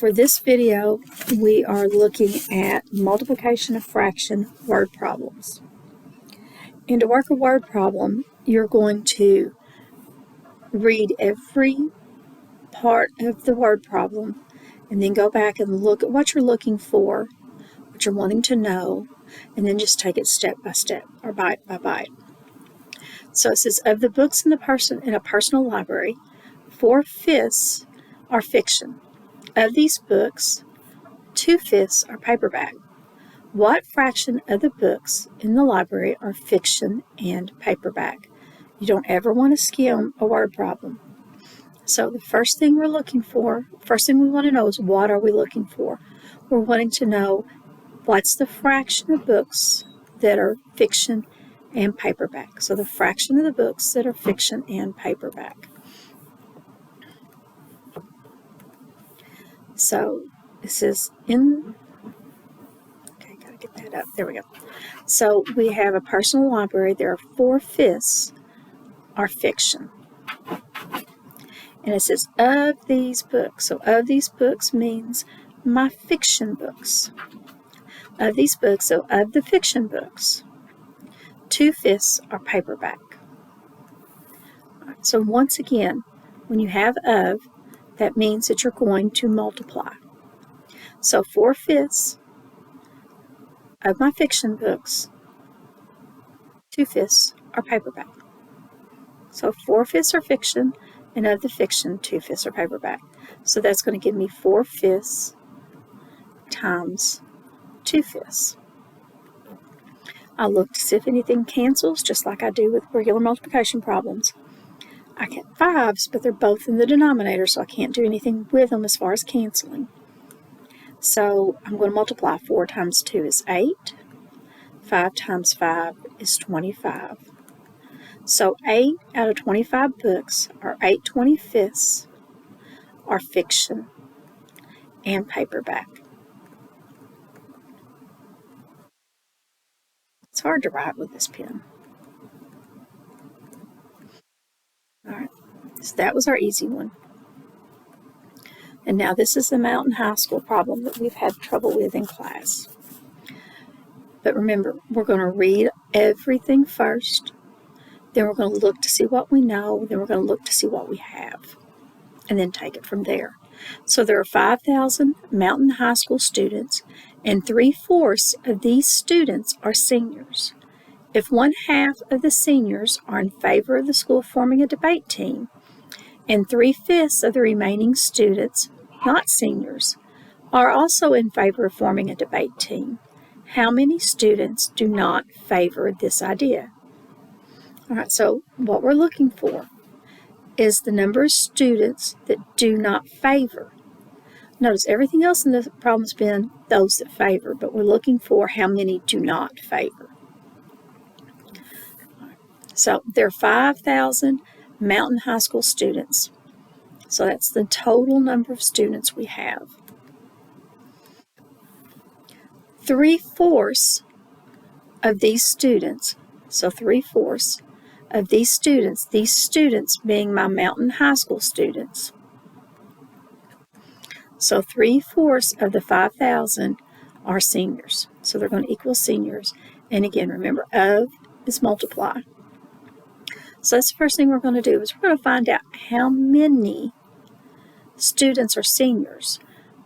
For this video, we are looking at multiplication of fraction word problems. And to work a word problem, you're going to read every part of the word problem and then go back and look at what you're looking for, what you're wanting to know, and then just take it step by step or bite by bite. So it says, of the books in a personal library, 4/5 are fiction. Of these books, 2/5 are paperback. What fraction of the books in the library are fiction and paperback? You don't ever want to skim a word problem. So the first thing we want to know is, what are we looking for? We're wanting to know what's the fraction of books that are fiction and paperback. So the fraction of the books that are fiction and paperback. So this is gotta get that up. There we go. So we have a personal library. There are 4/5 are fiction. And it says, of these books. So of these books means my fiction books. Of these books, so of the fiction books, 2/5 are paperback. All right, so once again, when you have of, that means that you're going to multiply. So 4/5 of my fiction books, 2/5 are paperback. So 4/5 are fiction, and of the fiction, 2/5 are paperback. So that's going to give me 4/5 times 2/5. I'll look to see if anything cancels, just like I do with regular multiplication problems. I get 5s, but they're both in the denominator, so I can't do anything with them as far as canceling. So I'm going to multiply. 4 times 2 is 8. 5 times 5 is 25. So 8 out of 25 books, or 8/25, are fiction and paperback. It's hard to write with this pen. All right, so that was our easy one. And now this is the Mountain High School problem that we've had trouble with in class. But remember, we're going to read everything first. Then we're going to look to see what we know. Then we're going to look to see what we have. And then take it from there. So there are 5,000 Mountain High School students, and 3/4 of these students are seniors. If 1/2 of the seniors are in favor of the school forming a debate team, and 3/5 of the remaining students, not seniors, are also in favor of forming a debate team, how many students do not favor this idea? All right, so what we're looking for is the number of students that do not favor. Notice everything else in the problem's been those that favor, but we're looking for how many do not favor. So there are 5,000 Mountain High School students. So that's the total number of students we have. 3/4 of these students, so 3/4 of these students being my Mountain High School students. So 3/4 of the 5,000 are seniors. So they're going to equal seniors. And again, remember, of is multiply. So that's the first thing we're going to do, is we're going to find out how many students are seniors.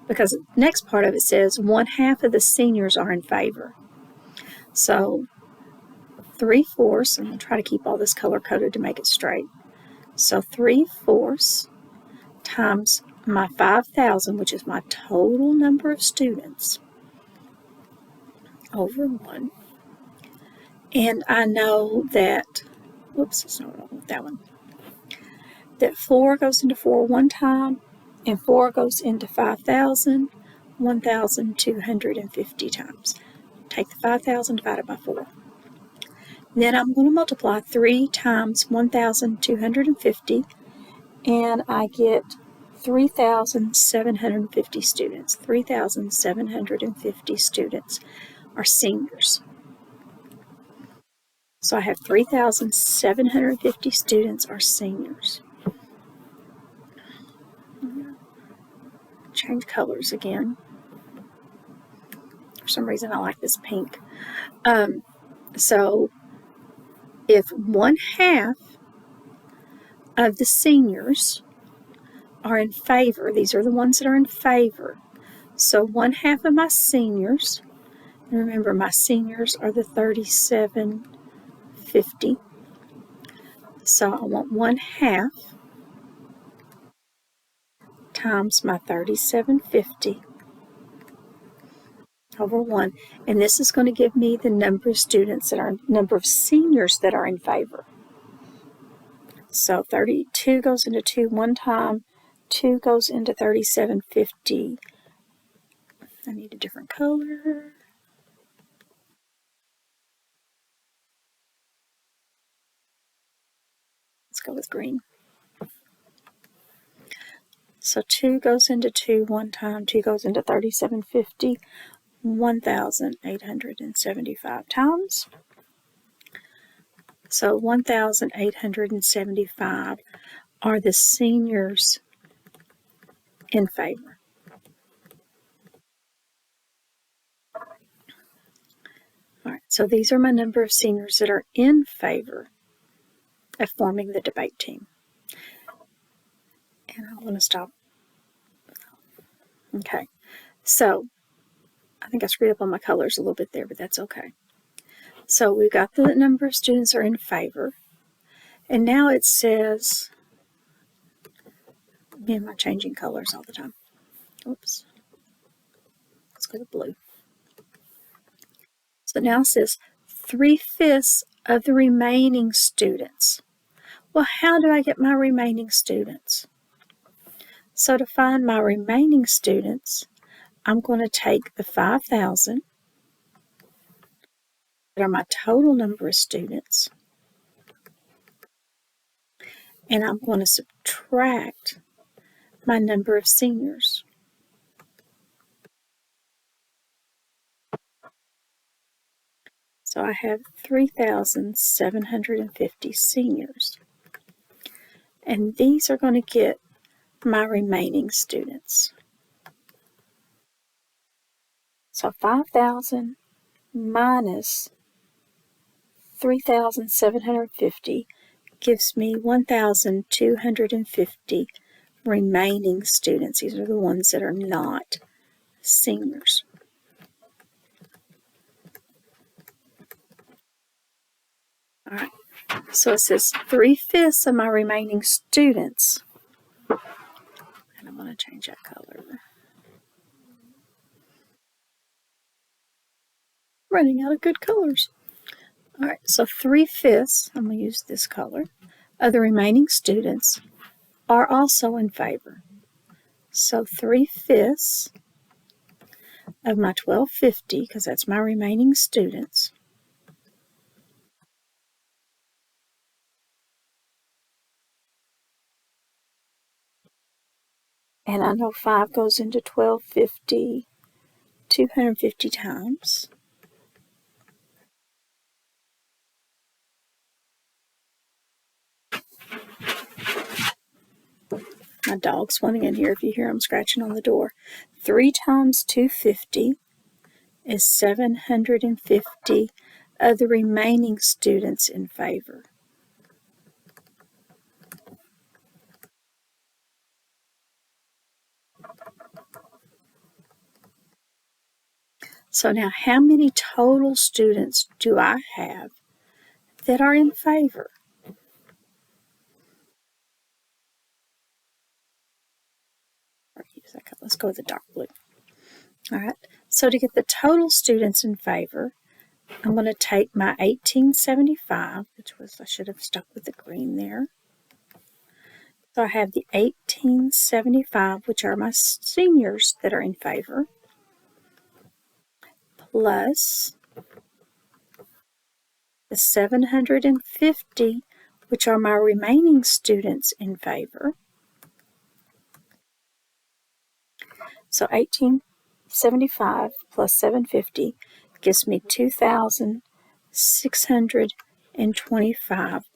Because the next part of it says 1/2 of the seniors are in favor. So 3/4, I'm going to try to keep all this color-coded to make it straight. So 3/4 times my 5,000, which is my total number of students, over 1. And I know that, it's not wrong with that one, that 4 goes into 4 one time, and 4 goes into 5,000, 1,250 times. Take the 5,000 divided by 4. Then I'm going to multiply 3 times 1,250, and I get 3,750 students. 3,750 students are seniors. So I have 3,750 students are seniors. change colors again. For some reason I like this pink. So if 1/2 of the seniors are in favor, these are the ones that are in favor. So 1/2 of my seniors, and remember my seniors are the 3750. So I want 1/2 times my 3750 over 1. And this is going to give me the number of students that are, number of seniors that are in favor. So 32 goes into 2 one time, 2 goes into 3750. I need a different color. Let's go with green. So 2 goes into 2 one time, 2 goes into 3750, 1,875 times. So 1,875 are the seniors in favor. All right, so these are my number of seniors that are in favor of forming the debate team. And I want to stop. Okay, so I think I screwed up on my colors a little bit there, but that's okay. So we've got the number of students are in favor. And now it says, am I changing colors all the time? Oops. Let's go to blue. So now it says 3/5 of the remaining students. Well, how do I get my remaining students? So to find my remaining students, I'm going to take the 5,000 that are my total number of students, and I'm going to subtract my number of seniors. So I have 3,750 seniors. And these are going to get my remaining students. So 5,000 minus 3,750 gives me 1,250 remaining students. These are the ones that are not seniors. All right, so it says 3/5 of my remaining students, and I'm going to change that color. Running out of good colors. All right, so 3/5, I'm going to use this color, of the remaining students are also in favor. So 3/5 of my 1,250, because that's my remaining students, and I know 5 goes into 1,250 250 times. My dog's wanting in here if you hear him scratching on the door. 3 times 250 is 750 of the remaining students in favor. So now how many total students do I have that are in favor? Let's go with the dark blue. All right, so to get the total students in favor, I'm going to take my 1875, which was, I should have stuck with the green there. So I have the 1875, which are my seniors that are in favor, plus the 750, which are my remaining students in favor. So 1875 plus 750 gives me 2,625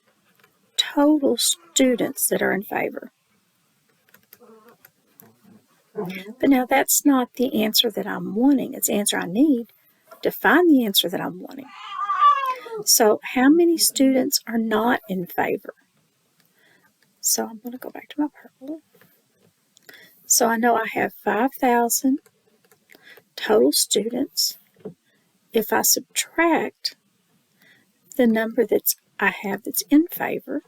total students that are in favor. But now that's not the answer that I'm wanting. It's the answer I need to find the answer that I'm wanting. So how many students are not in favor? So I'm going to go back to my purple. So I know I have 5,000 total students. If I subtract the number I have that's in favor,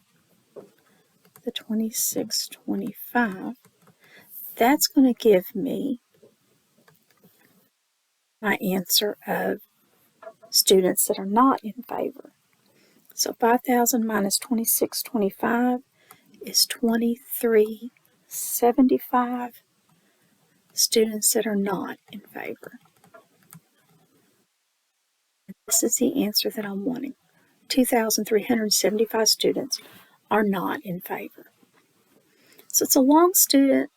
the 2625, that's going to give me my answer of students that are not in favor. So 5,000 minus 2625 is 2375 students that are not in favor. This is the answer that I'm wanting. 2,375 students are not in favor. So it's a long question.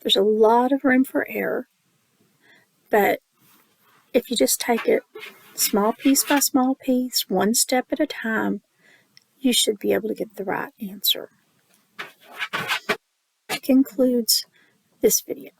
There's a lot of room for error. But if you just take it small piece by small piece, one step at a time, you should be able to get the right answer. That concludes this video.